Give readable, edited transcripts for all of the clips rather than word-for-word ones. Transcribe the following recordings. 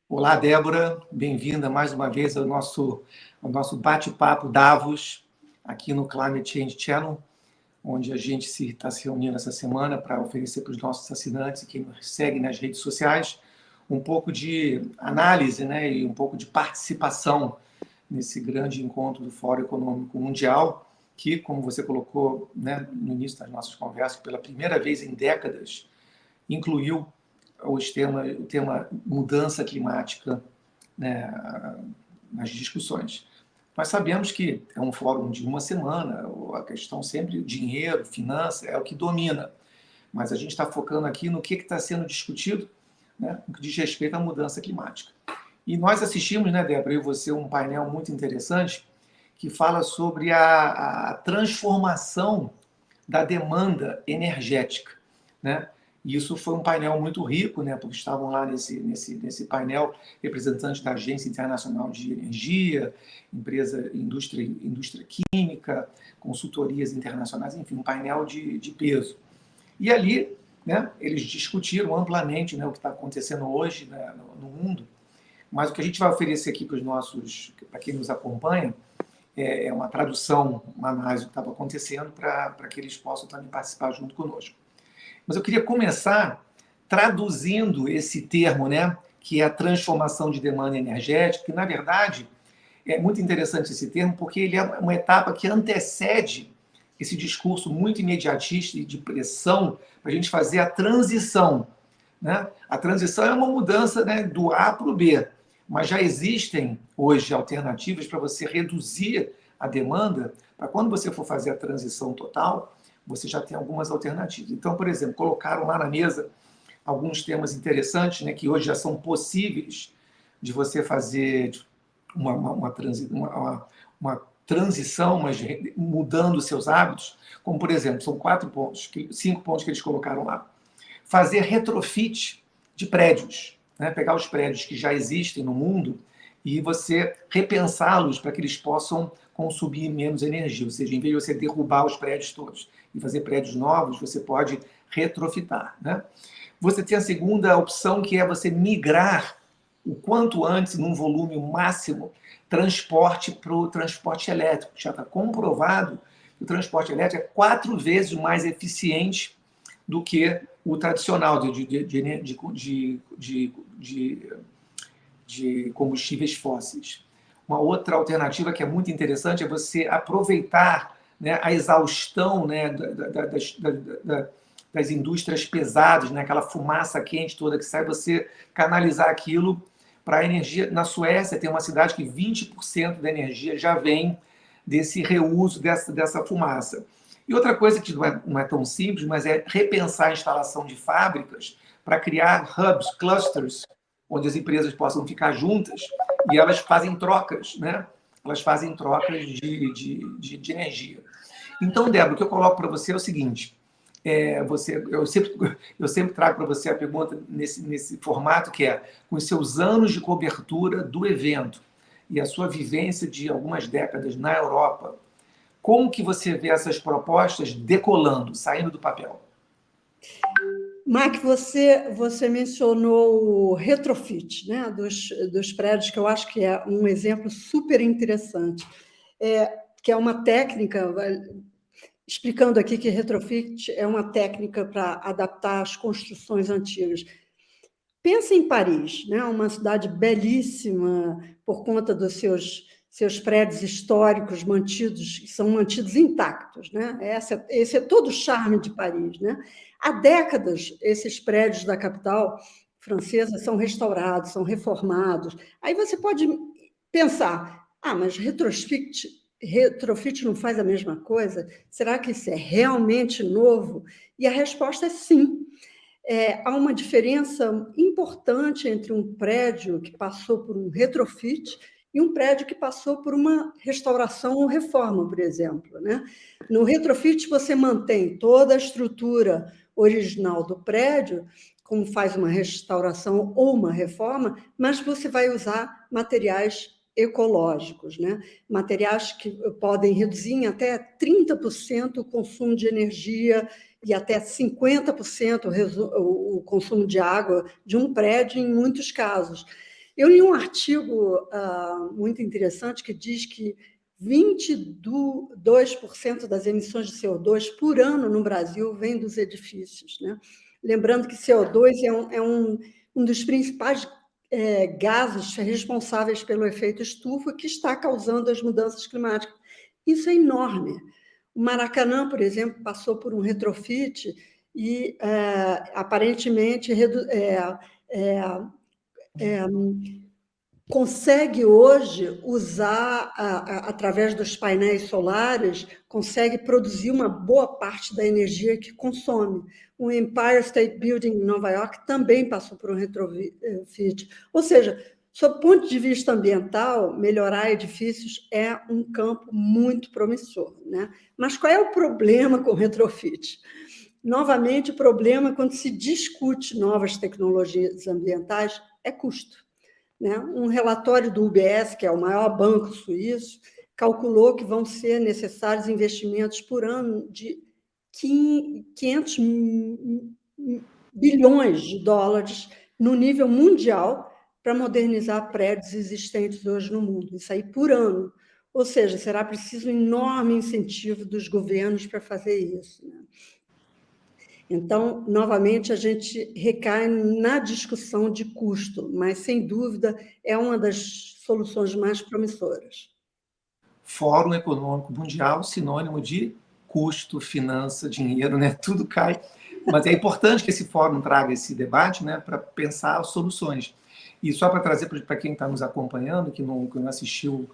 Olá, Débora, bem-vinda mais uma vez ao nosso bate-papo Davos, aqui no Climate Change Channel, onde a gente está se reunindo essa semana para oferecer para os nossos assinantes e quem nos segue nas redes sociais um pouco de análise, né, e um pouco de participação nesse grande encontro do Fórum Econômico Mundial, que, como você colocou, né, no início das nossas conversas, pela primeira vez em décadas, incluiu o tema mudança climática, né, nas discussões. Nós sabemos que é um fórum de uma semana, a questão sempre, dinheiro, finança, é o que domina, mas a gente está focando aqui no que está sendo discutido, né, no que diz respeito à mudança climática. E nós assistimos, né, Débora, eu e você, um painel muito interessante que fala sobre a transformação da demanda energética, né? E isso foi um painel muito rico, né, porque estavam lá nesse painel representantes da Agência Internacional de Energia, indústria química, consultorias internacionais, enfim, um painel de peso. E ali, né, eles discutiram amplamente, né, o que está acontecendo hoje, né, no mundo, mas o que a gente vai oferecer aqui para quem nos acompanha, é uma tradução, uma análise do que estava acontecendo para que eles possam também participar junto conosco. Mas eu queria começar traduzindo esse termo, né, que é a transformação de demanda energética, que, na verdade, é muito interessante esse termo, porque ele é uma etapa que antecede esse discurso muito imediatista e de pressão para a gente fazer a transição, né? A transição é uma mudança, né, do A para o B, mas já existem hoje alternativas para você reduzir a demanda, para quando você for fazer a transição total, você já tem algumas alternativas. Então, por exemplo, colocaram lá na mesa alguns temas interessantes, né, que hoje já são possíveis de você fazer uma transição, mas mudando seus hábitos, como, por exemplo, são 5 pontos que eles colocaram lá. Fazer retrofit de prédios, né? Pegar os prédios que já existem no mundo e você repensá-los para que eles possam consumir menos energia. Ou seja, em vez de você derrubar os prédios todos e fazer prédios novos, você pode retrofitar, né? Você tem a segunda opção, que é você migrar o quanto antes, num volume máximo, transporte para o transporte elétrico. Já está comprovado que o transporte elétrico é 4 vezes mais eficiente do que o tradicional de combustíveis fósseis. Uma outra alternativa que é muito interessante é você aproveitar, né, a exaustão, né, das indústrias pesadas, né, aquela fumaça quente toda que sai, você canalizar aquilo para a energia. Na Suécia tem uma cidade que 20% da energia já vem desse reuso dessa fumaça. E outra coisa que não é tão simples, mas é repensar a instalação de fábricas para criar hubs, clusters, onde as empresas possam ficar juntas e elas fazem trocas, né? Elas fazem trocas de energia. Então, Débora, o que eu coloco para você é o seguinte, eu sempre trago para você a pergunta nesse formato, que é, com os seus anos de cobertura do evento e a sua vivência de algumas décadas na Europa, como que você vê essas propostas decolando, saindo do papel? Mark, você mencionou o retrofit, né, dos prédios, que eu acho que é um exemplo super interessante, que é uma técnica, explicando aqui que retrofit é uma técnica para adaptar as construções antigas. Pensa em Paris, né, uma cidade belíssima por conta dos seus prédios históricos são mantidos intactos, né? Esse é todo o charme de Paris, né? Há décadas, esses prédios da capital francesa são restaurados, são reformados. Aí você pode pensar, mas retrofit não faz a mesma coisa? Será que isso é realmente novo? E a resposta é sim. Há uma diferença importante entre um prédio que passou por um retrofit e um prédio que passou por uma restauração ou reforma, por exemplo, né? No retrofit, você mantém toda a estrutura original do prédio, como faz uma restauração ou uma reforma, mas você vai usar materiais ecológicos, né? Materiais que podem reduzir em até 30% o consumo de energia e até 50% o consumo de água de um prédio, em muitos casos. Eu li um artigo muito interessante que diz que 22% das emissões de CO2 por ano no Brasil vem dos edifícios, né? Lembrando que CO2 é um dos principais gases responsáveis pelo efeito estufa que está causando as mudanças climáticas. Isso é enorme. O Maracanã, por exemplo, passou por um retrofit e, aparentemente, consegue hoje usar, através dos painéis solares, consegue produzir uma boa parte da energia que consome. O Empire State Building em Nova York também passou por um retrofit. Ou seja, sob o ponto de vista ambiental, melhorar edifícios é um campo muito promissor, né? Mas qual é o problema com o retrofit? Novamente, o problema quando se discute novas tecnologias ambientais é custo, né? Um relatório do UBS, que é o maior banco suíço, calculou que vão ser necessários investimentos por ano de 500 bilhões de dólares no nível mundial para modernizar prédios existentes hoje no mundo. Isso aí por ano. Ou seja, será preciso um enorme incentivo dos governos para fazer isso, né? Então, novamente, a gente recai na discussão de custo, mas, sem dúvida, é uma das soluções mais promissoras. Fórum Econômico Mundial, sinônimo de custo, finança, dinheiro, né? Tudo cai. Mas é importante que esse fórum traga esse debate, né, para pensar soluções. E só para trazer para quem está nos acompanhando, que não assistiu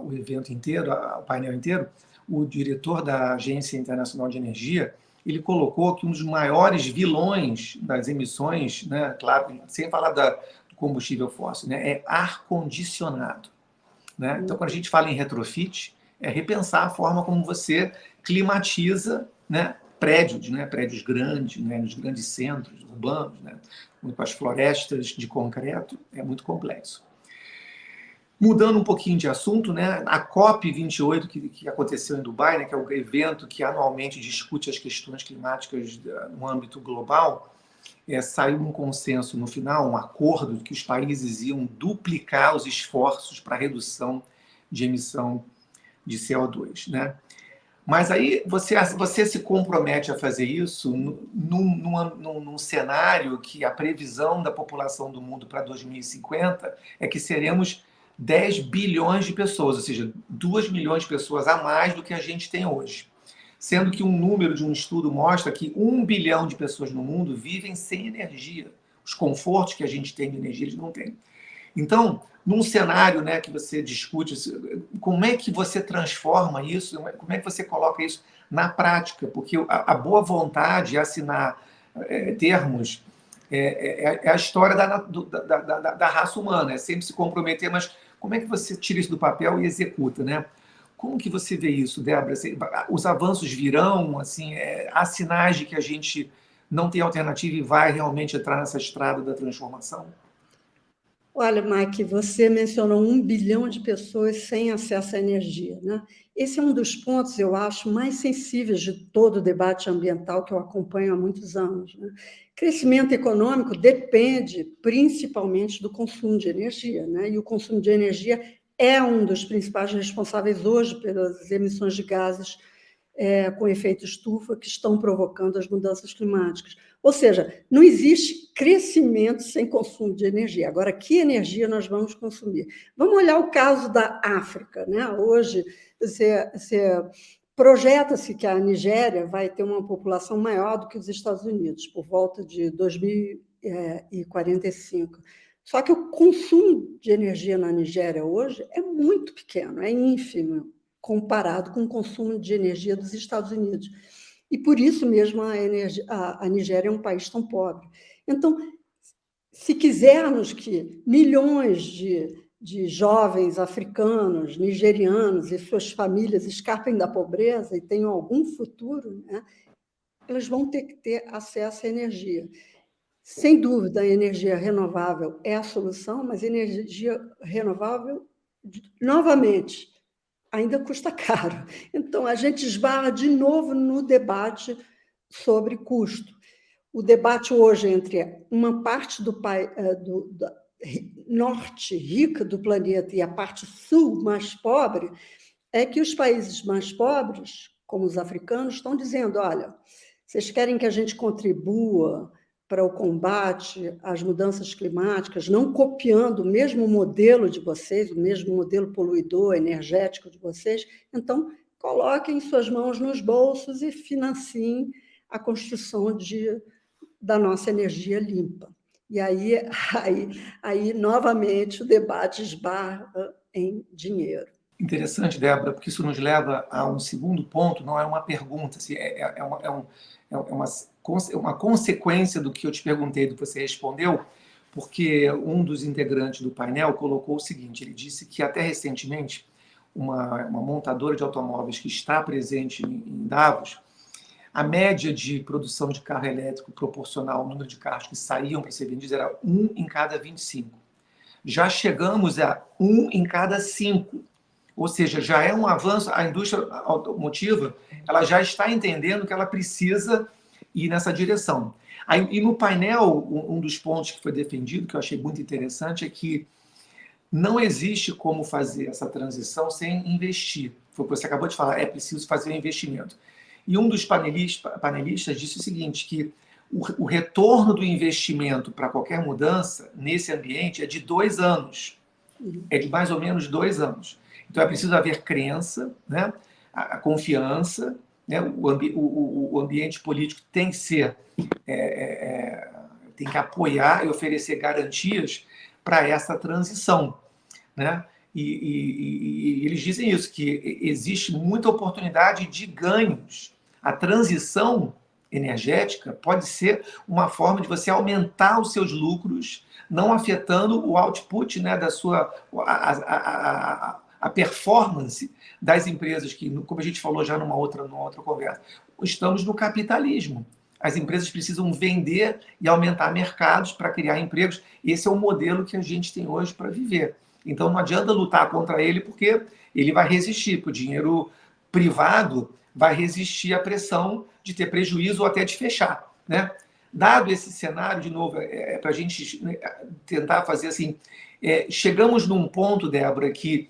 o evento inteiro, o painel inteiro, o diretor da Agência Internacional de Energia, ele colocou que um dos maiores vilões das emissões, né, claro, sem falar do combustível fóssil, né, é ar-condicionado, né? Então, quando a gente fala em retrofit, é repensar a forma como você climatiza, né, prédios, né, prédios grandes, né, nos grandes centros urbanos, né, com as florestas de concreto, é muito complexo. Mudando um pouquinho de assunto, né, a COP28, que aconteceu em Dubai, né, que é o evento que anualmente discute as questões climáticas no âmbito global, saiu um consenso no final, um acordo que os países iam duplicar os esforços para a redução de emissão de CO2, né? Mas aí você se compromete a fazer isso num cenário que a previsão da população do mundo para 2050 é que seremos 10 bilhões de pessoas, ou seja, 2 milhões de pessoas a mais do que a gente tem hoje. Sendo que um número de um estudo mostra que 1 bilhão de pessoas no mundo vivem sem energia. Os confortos que a gente tem de energia, eles não têm. Então, num cenário, né, que você discute, como é que você transforma isso, como é que você coloca isso na prática? Porque a boa vontade, assinar termos, é a história da raça humana, é sempre se comprometer, mas como é que você tira isso do papel e executa, né? Como que você vê isso, Débora? Os avanços virão, assim, há sinais de que a gente não tem alternativa e vai realmente entrar nessa estrada da transformação? Olha, Mike, você mencionou 1 bilhão de pessoas sem acesso à energia, né? Esse é um dos pontos, eu acho, mais sensíveis de todo o debate ambiental que eu acompanho há muitos anos, né? Crescimento econômico depende principalmente do consumo de energia, né? E o consumo de energia é um dos principais responsáveis hoje pelas emissões de gases com efeito estufa que estão provocando as mudanças climáticas. Ou seja, não existe crescimento sem consumo de energia. Agora, que energia nós vamos consumir? Vamos olhar o caso da África, né? Hoje, projeta-se que a Nigéria vai ter uma população maior do que os Estados Unidos, por volta de 2045. Só que o consumo de energia na Nigéria hoje é muito pequeno, é ínfimo, comparado com o consumo de energia dos Estados Unidos. E por isso mesmo a Nigéria é um país tão pobre. Então, se quisermos que milhões de jovens africanos, nigerianos e suas famílias escapem da pobreza e tenham algum futuro, né, elas vão ter que ter acesso à energia. Sem dúvida, a energia renovável é a solução, mas a energia renovável, novamente, ainda custa caro. Então, a gente esbarra de novo no debate sobre custo. O debate hoje entre uma parte norte rica do planeta e a parte sul mais pobre, é que os países mais pobres, como os africanos, estão dizendo, olha, vocês querem que a gente contribua para o combate às mudanças climáticas, não copiando o mesmo modelo de vocês, o mesmo modelo poluidor, energético de vocês, então coloquem suas mãos nos bolsos e financiem a construção da nossa energia limpa. E aí, novamente, o debate esbarra em dinheiro. Interessante, Débora, porque isso nos leva a um segundo ponto, não é uma pergunta, assim, uma consequência do que eu te perguntei, do que você respondeu, porque um dos integrantes do painel colocou o seguinte, ele disse que até recentemente uma montadora de automóveis que está presente em Davos, a média de produção de carro elétrico proporcional ao número de carros que saíam para ser vendidos era 1 em cada 25. Já chegamos a 1 em cada 5. Ou seja, já é um avanço, a indústria automotiva ela já está entendendo que ela precisa ir nessa direção. E no painel, um dos pontos que foi defendido, que eu achei muito interessante, é que não existe como fazer essa transição sem investir. Foi o que você acabou de falar, é preciso fazer um investimento. E um dos panelistas disse o seguinte, que o retorno do investimento para qualquer mudança nesse ambiente é de 2 anos. É de mais ou menos 2 anos. Então, é preciso haver crença, né? A confiança, né? O ambiente político tem que ser, tem que apoiar e oferecer garantias para essa transição, né? E eles dizem isso, que existe muita oportunidade de ganhos. A transição energética pode ser uma forma de você aumentar os seus lucros, não afetando o output, né, da sua a performance das empresas, que, como a gente falou já numa outra conversa, estamos no capitalismo. As empresas precisam vender e aumentar mercados para criar empregos. Esse é o modelo que a gente tem hoje para viver. Então, não adianta lutar contra ele, porque ele vai resistir, porque o dinheiro privado vai resistir à pressão de ter prejuízo ou até de fechar, né? Dado esse cenário, de novo, para a gente tentar fazer assim, chegamos num ponto, Débora, que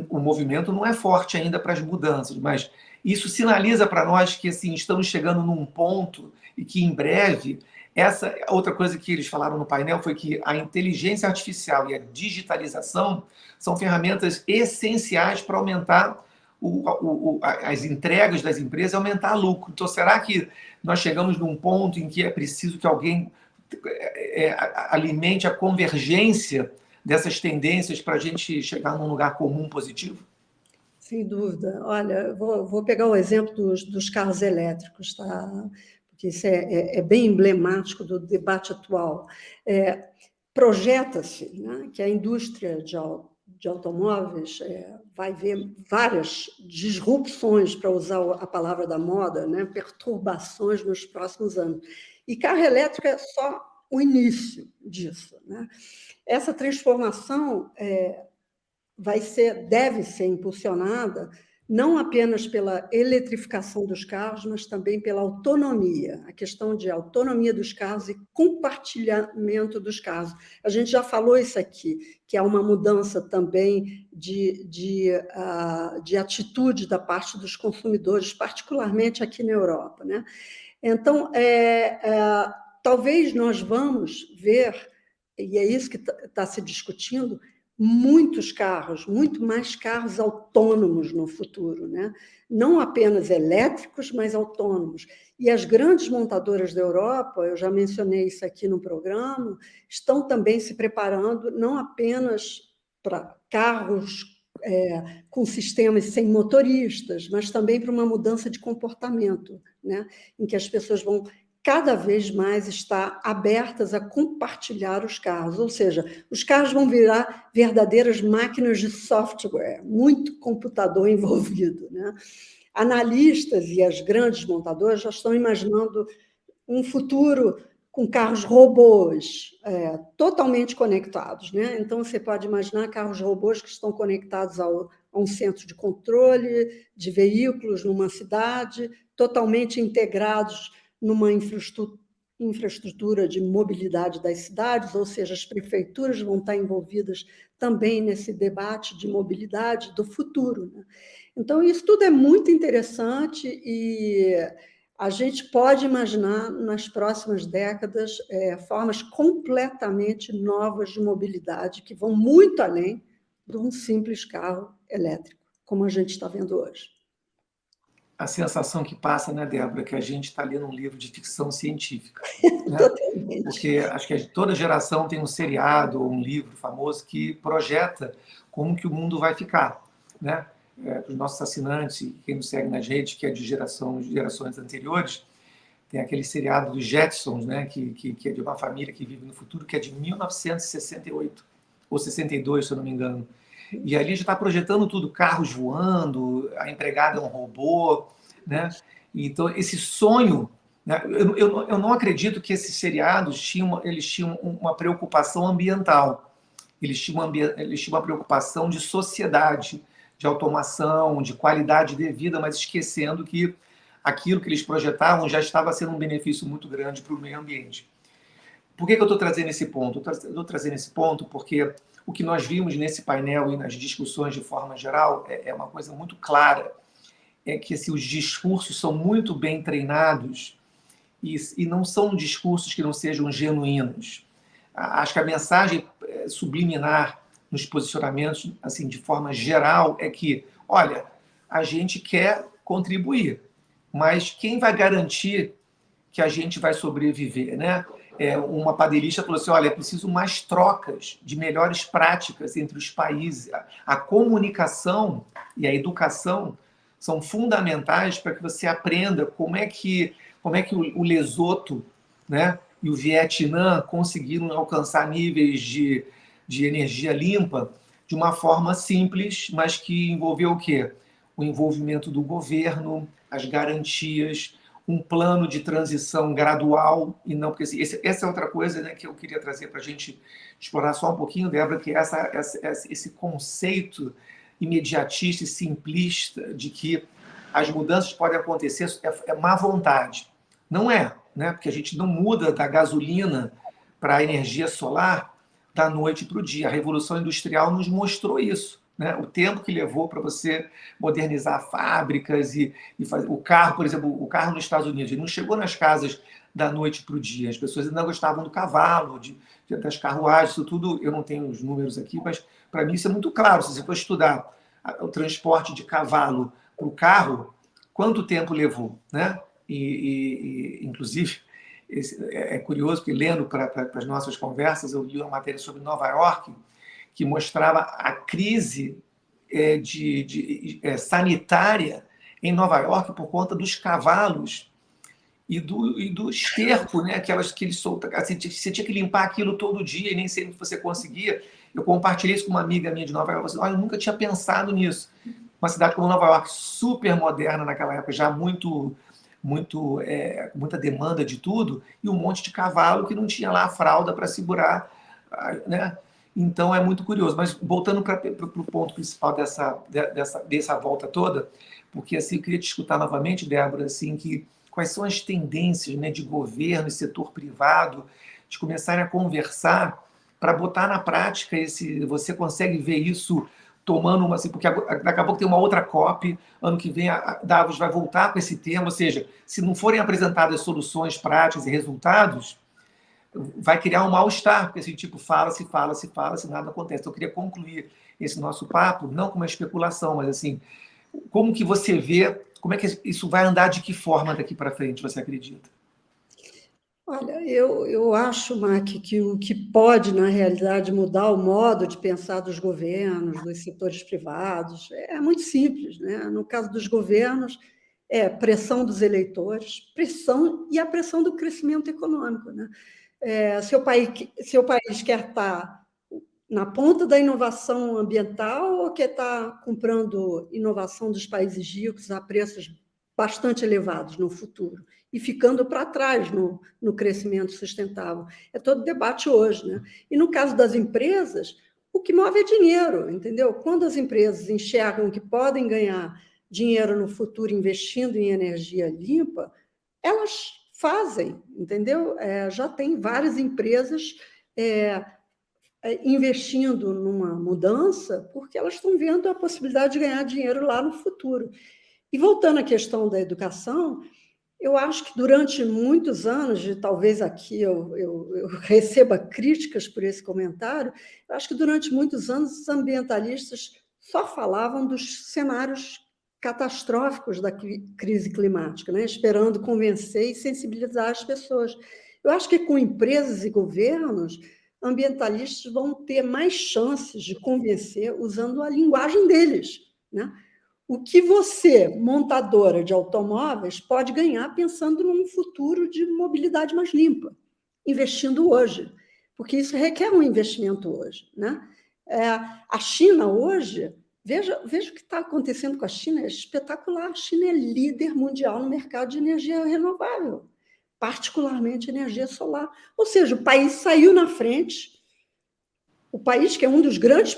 o movimento não é forte ainda para as mudanças, mas isso sinaliza para nós que assim, estamos chegando num ponto e que em breve, essa outra coisa que eles falaram no painel foi que a inteligência artificial e a digitalização são ferramentas essenciais para aumentar as entregas das empresas e aumentar o lucro. Então, será que nós chegamos num ponto em que é preciso que alguém alimente a convergência dessas tendências para a gente chegar num lugar comum positivo? Sem dúvida. Olha, vou pegar o exemplo dos carros elétricos, tá? Porque isso é bem emblemático do debate atual. Projeta-se, né, que a indústria de automóveis vai ver várias disrupções, para usar a palavra da moda, né, perturbações nos próximos anos. E carro elétrico é só o início disso, né? Essa transformação deve ser impulsionada não apenas pela eletrificação dos carros, mas também pela autonomia, a questão de autonomia dos carros e compartilhamento dos carros. A gente já falou isso aqui, que há uma mudança também de atitude da parte dos consumidores, particularmente aqui na Europa, né? Então, talvez nós vamos ver, e é isso que está se discutindo, muito mais carros autônomos no futuro, né? Não apenas elétricos, mas autônomos. E as grandes montadoras da Europa, eu já mencionei isso aqui no programa, estão também se preparando não apenas para carros com sistemas sem motoristas, mas também para uma mudança de comportamento, né? Em que as pessoas vão cada vez mais estar abertas a compartilhar os carros, ou seja, os carros vão virar verdadeiras máquinas de software, muito computador envolvido, né? Analistas e as grandes montadoras já estão imaginando um futuro com carros robôs totalmente conectados, né? Então, você pode imaginar carros robôs que estão conectados a um centro de controle de veículos numa cidade, totalmente integrados numa infraestrutura infraestrutura de mobilidade das cidades, ou seja, as prefeituras vão estar envolvidas também nesse debate de mobilidade do futuro, né? Então, isso tudo é muito interessante e a gente pode imaginar, nas próximas décadas, formas completamente novas de mobilidade que vão muito além de um simples carro elétrico, como a gente está vendo hoje. A sensação que passa, né, Débora, que a gente está lendo um livro de ficção científica, né? Totalmente. Porque acho que toda geração tem um seriado ou um livro famoso que projeta como que o mundo vai ficar, né? Os nossos assinantes, e quem nos segue nas redes, que é de gerações anteriores, tem aquele seriado dos Jetsons, né, que é de uma família que vive no futuro, que é de 1968 ou 62, se eu não me engano. E ali já está projetando tudo, carros voando, a empregada é um robô, né? Então, esse sonho, né? Eu não acredito que esses seriados eles tinham uma preocupação ambiental, eles tinham uma preocupação de sociedade, de automação, de qualidade de vida, mas esquecendo que aquilo que eles projetavam já estava sendo um benefício muito grande para o meio ambiente. Por que eu estou trazendo esse ponto? Estou trazendo esse ponto porque o que nós vimos nesse painel e nas discussões de forma geral é uma coisa muito clara, é que assim, os discursos são muito bem treinados e não são discursos que não sejam genuínos. Acho que a mensagem subliminar nos posicionamentos, assim, de forma geral, é que, olha, a gente quer contribuir, mas quem vai garantir que a gente vai sobreviver, né? Uma padeirista falou assim, olha, é preciso mais trocas de melhores práticas entre os países. A comunicação e a educação são fundamentais para que você aprenda como é que o Lesoto, né, e o Vietnã conseguiram alcançar níveis de energia limpa de uma forma simples, mas que envolveu o quê? O envolvimento do governo, as garantias, um plano de transição gradual, e não porque essa é outra coisa, né, que eu queria trazer para a gente explorar só um pouquinho, Débora, que esse conceito imediatista e simplista de que as mudanças podem acontecer é má vontade. Não é, né? Porque a gente não muda da gasolina para a energia solar da noite para o dia. A Revolução Industrial nos mostrou isso, né? O tempo que levou para você modernizar fábricas e fazer o carro, por exemplo, o carro nos Estados Unidos, ele não chegou nas casas da noite para o dia. As pessoas ainda gostavam do cavalo, das carruagens, isso tudo. Eu não tenho os números aqui, mas para mim isso é muito claro. Se você for estudar o transporte de cavalo para o carro, quanto tempo levou, né? Inclusive, é curioso, porque lendo para as nossas conversas, eu li uma matéria sobre Nova York, que mostrava a crise sanitária em Nova York por conta dos cavalos e do esterco, né? Aquelas que eles soltam. Assim, você tinha que limpar aquilo todo dia e nem sempre você conseguia. Eu compartilhei isso com uma amiga minha de Nova York. Assim, olha, eu nunca tinha pensado nisso. Uma cidade como Nova York, super moderna naquela época, já muita demanda de tudo, e um monte de cavalo que não tinha lá a fralda para segurar, né? Então é muito curioso. Mas voltando para o ponto principal dessa volta toda, porque assim, eu queria te escutar novamente, Débora, assim, quais são as tendências, né, de governo e setor privado de começarem a conversar para botar na prática você consegue ver isso tomando uma, assim, porque daqui a pouco tem uma outra COP, ano que vem a Davos vai voltar com esse tema, ou seja, se não forem apresentadas soluções práticas e resultados, vai criar um mal-estar, porque assim, tipo, fala-se, nada acontece. Então, eu queria concluir esse nosso papo, não com uma especulação, mas assim, como que você vê, como é que isso vai andar, de que forma daqui para frente, você acredita? Olha, eu acho, Mac, que o que pode, na realidade, mudar o modo de pensar dos governos, dos setores privados, é muito simples, né? No caso dos governos, é pressão dos eleitores, pressão e a pressão do crescimento econômico, né? Seu país quer estar na ponta da inovação ambiental ou quer estar comprando inovação dos países ricos a preços bastante elevados no futuro e ficando para trás no crescimento sustentável? É todo debate hoje, né? E no caso das empresas, o que move é dinheiro, entendeu? Quando as empresas enxergam que podem ganhar dinheiro no futuro investindo em energia limpa, elas fazem, entendeu? Já tem várias empresas investindo numa mudança porque elas estão vendo a possibilidade de ganhar dinheiro lá no futuro. E voltando à questão da educação, eu acho que durante muitos anos, e talvez aqui eu receba críticas por esse comentário, eu acho que durante muitos anos os ambientalistas só falavam dos cenários catastróficos da crise climática, né? Esperando convencer e sensibilizar as pessoas. Eu acho que com empresas e governos, ambientalistas vão ter mais chances de convencer usando a linguagem deles, né? O que você, montadora de automóveis, pode ganhar pensando num futuro de mobilidade mais limpa, investindo hoje, porque isso requer um investimento hoje, né? A China hoje, veja o que está acontecendo com a China, é espetacular. A China é líder mundial no mercado de energia renovável, particularmente energia solar. Ou seja, o país saiu na frente. O país, que é um dos grandes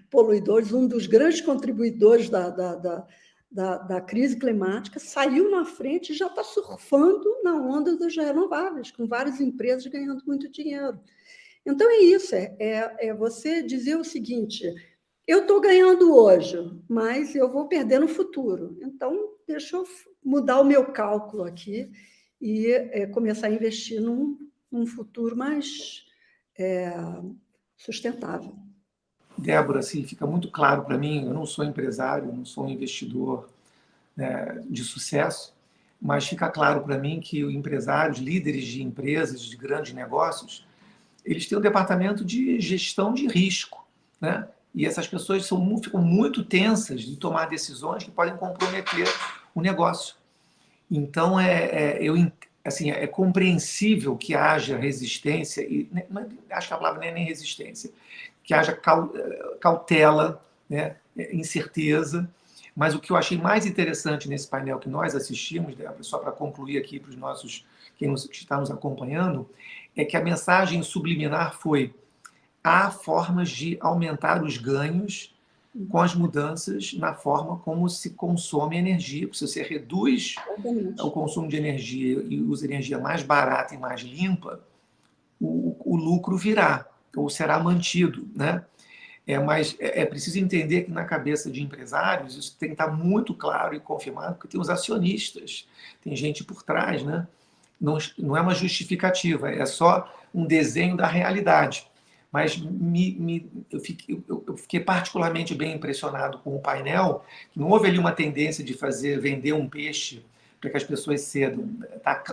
poluidores, um dos grandes contribuidores da crise climática, saiu na frente e já está surfando na onda das renováveis, com várias empresas ganhando muito dinheiro. Então, é isso, você dizer o seguinte, eu estou ganhando hoje, mas eu vou perder no futuro. Então, deixa eu mudar o meu cálculo aqui e começar a investir num futuro mais sustentável. Débora, assim, fica muito claro para mim, eu não sou empresário, não sou um investidor, né, de sucesso, mas fica claro para mim que os empresários, líderes de empresas, de grandes negócios, eles têm um departamento de gestão de risco, né? E essas pessoas ficam muito tensas de tomar decisões que podem comprometer o negócio. Então, assim, é compreensível que haja resistência, e acho que a palavra não é nem resistência, que haja cautela, né, incerteza. Mas o que eu achei mais interessante nesse painel que nós assistimos, Débora, só para concluir aqui para os nossos, que está nos acompanhando, é que a mensagem subliminar foi: há formas de aumentar os ganhos com as mudanças na forma como se consome energia. Se você reduz o consumo de energia e usa energia mais barata e mais limpa, o lucro virá, ou será mantido, né? Mas é preciso entender que na cabeça de empresários isso tem que estar muito claro e confirmado, porque tem os acionistas, tem gente por trás, né? Não é uma justificativa, é só um desenho da realidade. Mas eu fiquei particularmente bem impressionado com o painel, que não houve ali uma tendência de vender um peixe para que as pessoas cedam.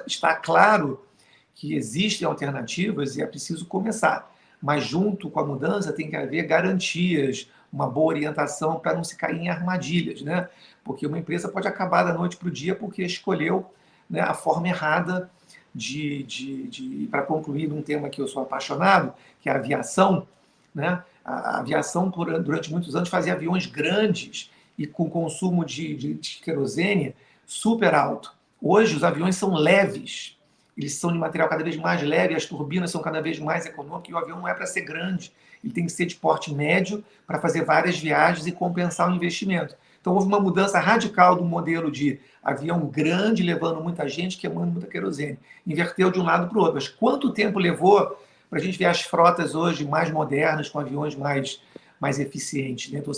Está claro que existem alternativas e é preciso começar. Mas junto com a mudança tem que haver garantias, uma boa orientação para não se cair em armadilhas, né? Porque uma empresa pode acabar da noite para o dia porque escolheu, né, a forma errada para concluir num tema que eu sou apaixonado, que é a aviação, né? A aviação, durante muitos anos, fazia aviões grandes e com consumo de querosene super alto. Hoje, os aviões são leves, eles são de material cada vez mais leve, as turbinas são cada vez mais econômicas, e o avião não é para ser grande, ele tem que ser de porte médio para fazer várias viagens e compensar o investimento. Então, houve uma mudança radical do modelo de avião grande, levando muita gente, queimando muita querosene. Inverteu de um lado para o outro. Mas quanto tempo levou para a gente ver as frotas hoje mais modernas, com aviões mais eficientes, né? Então,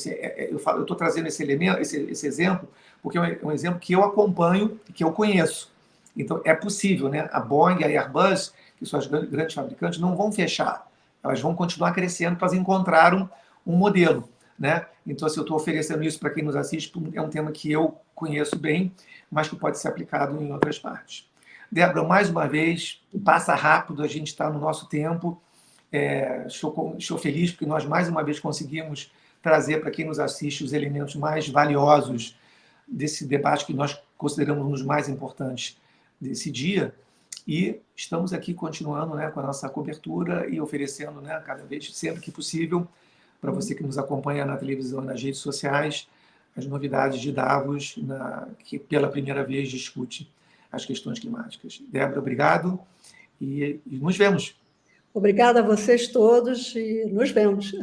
eu estou trazendo esse exemplo, porque é um exemplo que eu acompanho e que eu conheço. Então, é possível, né? A Boeing e a Airbus, que são as grandes fabricantes, não vão fechar. Elas vão continuar crescendo para elas encontraram um modelo, né? Então, se eu estou oferecendo isso para quem nos assiste, é um tema que eu conheço bem, mas que pode ser aplicado em outras partes. Débora, mais uma vez, passa rápido, a gente está no nosso tempo. Estou feliz porque nós, mais uma vez, conseguimos trazer para quem nos assiste os elementos mais valiosos desse debate que nós consideramos um dos mais importantes desse dia. E estamos aqui continuando, né, com a nossa cobertura e oferecendo, né, cada vez, sempre que possível, para você que nos acompanha na televisão e nas redes sociais, as novidades de Davos, que pela primeira vez discute as questões climáticas. Débora, obrigado e nos vemos. Obrigada a vocês todos e nos vemos.